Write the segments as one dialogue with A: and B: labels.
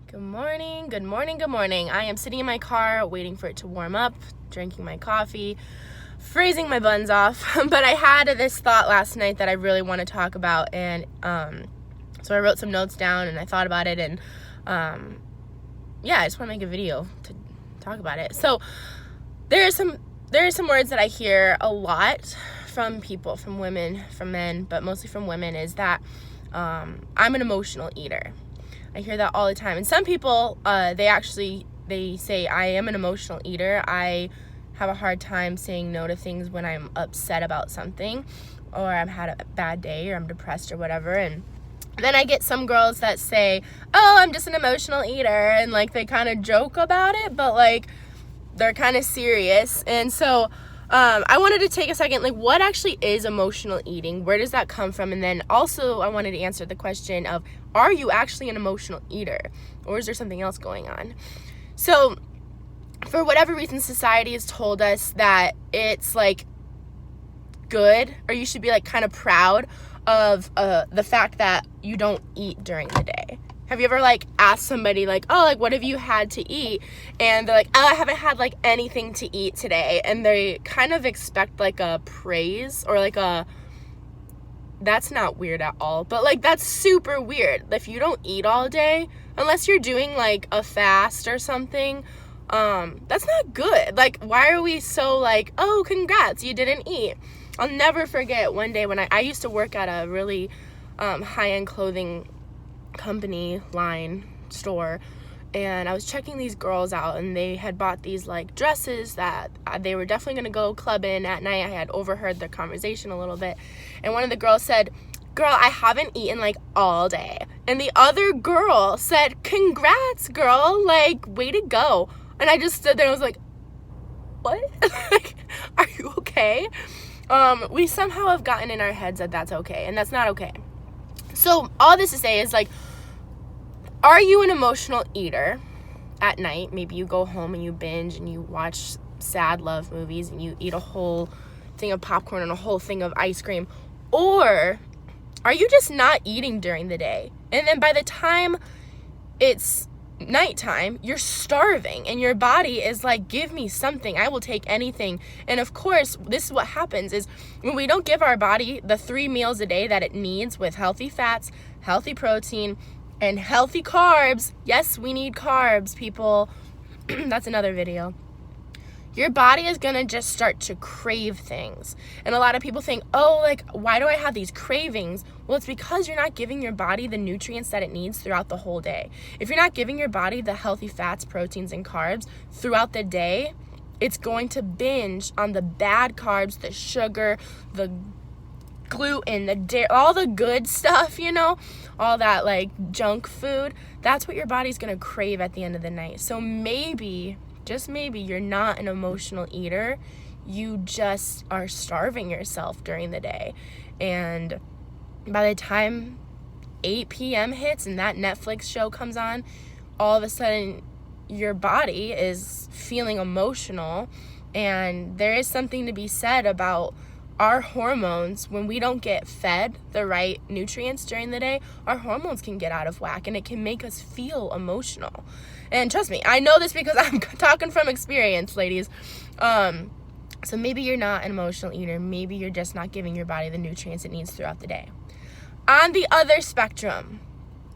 A: Good morning, good morning, good morning. I am sitting in my car waiting for it to warm up, drinking my coffee, freezing my buns off. But I had this thought last night that I really want to talk about, and so I wrote some notes down and I thought about it, and I just want to make a video to talk about it. So there are some words that I hear a lot from people, from women, from men, but mostly from women, is that I'm an emotional eater. I hear that all the time. And some people, they say, I am an emotional eater. I have a hard time saying no to things when I'm upset about something, or I've had a bad day, or I'm depressed, or whatever. And then I get some girls that say, oh, I'm just an emotional eater, and like they kind of joke about it, but like they're kind of serious. And so I wanted to take a second, like, what actually is emotional eating? Where does that come from? And then also I wanted to answer the question of, are you actually an emotional eater? Or is there something else going on? So for whatever reason, society has told us that it's like good, or you should be like kind of proud of the fact that you don't eat during the day. Have you ever like asked somebody like, oh, like what have you had to eat? And they're like, oh, I haven't had like anything to eat today. And they kind of expect like a praise, or like that's not weird at all, but like that's super weird. If you don't eat all day, unless you're doing like a fast or something, that's not good. Like, why are we so like, oh, congrats, you didn't eat? I'll never forget one day when I used to work at a really high-end clothing company line store, and I was checking these girls out, and they had bought these like dresses that they were definitely going to go clubbing at night. I had overheard their conversation a little bit, and one of the girls said, girl, I haven't eaten like all day. And the other girl said, congrats, girl, like way to go. And I just stood there and was like, what? Like, are you okay? We somehow have gotten in our heads that that's okay, and that's not okay. So all this to say is, like, are you an emotional eater at night? Maybe you go home and you binge and you watch sad love movies and you eat a whole thing of popcorn and a whole thing of ice cream. Or are you just not eating during the day? And then by the time it's nighttime, you're starving and your body is like, give me something, I will take anything. And of course, this is what happens is when we don't give our body the 3 meals a day that it needs, with healthy fats, healthy protein, and healthy carbs. Yes, we need carbs, people. That's another video. Your body is gonna just start to crave things. And a lot of people think, oh, like, why do I have these cravings? Well, it's because you're not giving your body the nutrients that it needs throughout the whole day. If you're not giving your body the healthy fats, proteins, and carbs throughout the day, it's going to binge on the bad carbs, the sugar, the gluten, the dairy, all the good stuff, all that like junk food. That's what your body's gonna crave at the end of the night. So maybe, just maybe, you're not an emotional eater. You just are starving yourself during the day. And by the time 8 p.m. hits and that Netflix show comes on, all of a sudden your body is feeling emotional. And there is something to be said about our hormones. When we don't get fed the right nutrients during the day, our hormones can get out of whack, and it can make us feel emotional. And trust me, I know this because I'm talking from experience, ladies. So maybe you're not an emotional eater. Maybe you're just not giving your body the nutrients it needs throughout the day. On the other spectrum,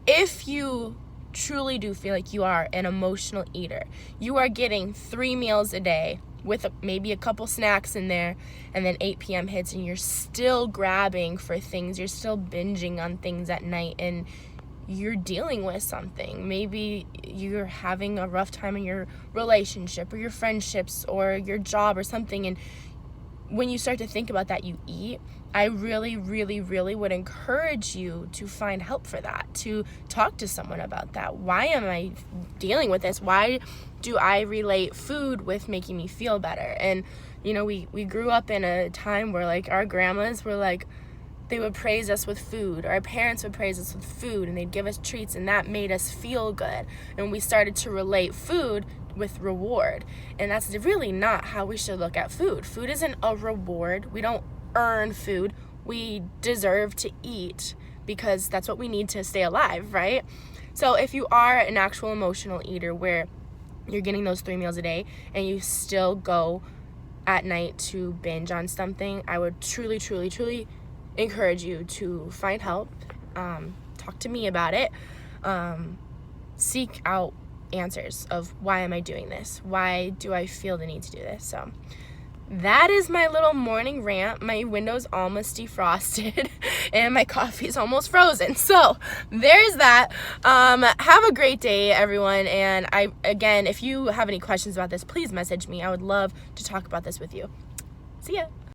A: if you truly do feel like you are an emotional eater, you are getting 3 meals a day with maybe a couple snacks in there, and then 8 p.m. hits and you're still grabbing for things, you're still binging on things at night, and you're dealing with something. Maybe you're having a rough time in your relationship or your friendships or your job or something, and when you start to think about that, you eat. I really, really, really would encourage you to find help for that, to talk to someone about that. Why am I dealing with this? Why do I relate food with making me feel better? And, we grew up in a time where, like, our grandmas were like, they would praise us with food, or our parents would praise us with food, and they'd give us treats, and that made us feel good. And we started to relate food with reward. And that's really not how we should look at food. Food isn't a reward. We don't earn food. We deserve to eat because that's what we need to stay alive, right? So if you are an actual emotional eater where you're getting those 3 meals a day and you still go at night to binge on something, I would truly, truly, truly encourage you to find help. Talk to me about it. Seek out answers of why am I doing this? Why do I feel the need to do this? So that is my little morning rant. My window's almost defrosted and my coffee's almost frozen. So there's that. Have a great day, everyone. And again, if you have any questions about this, please message me. I would love to talk about this with you. See ya.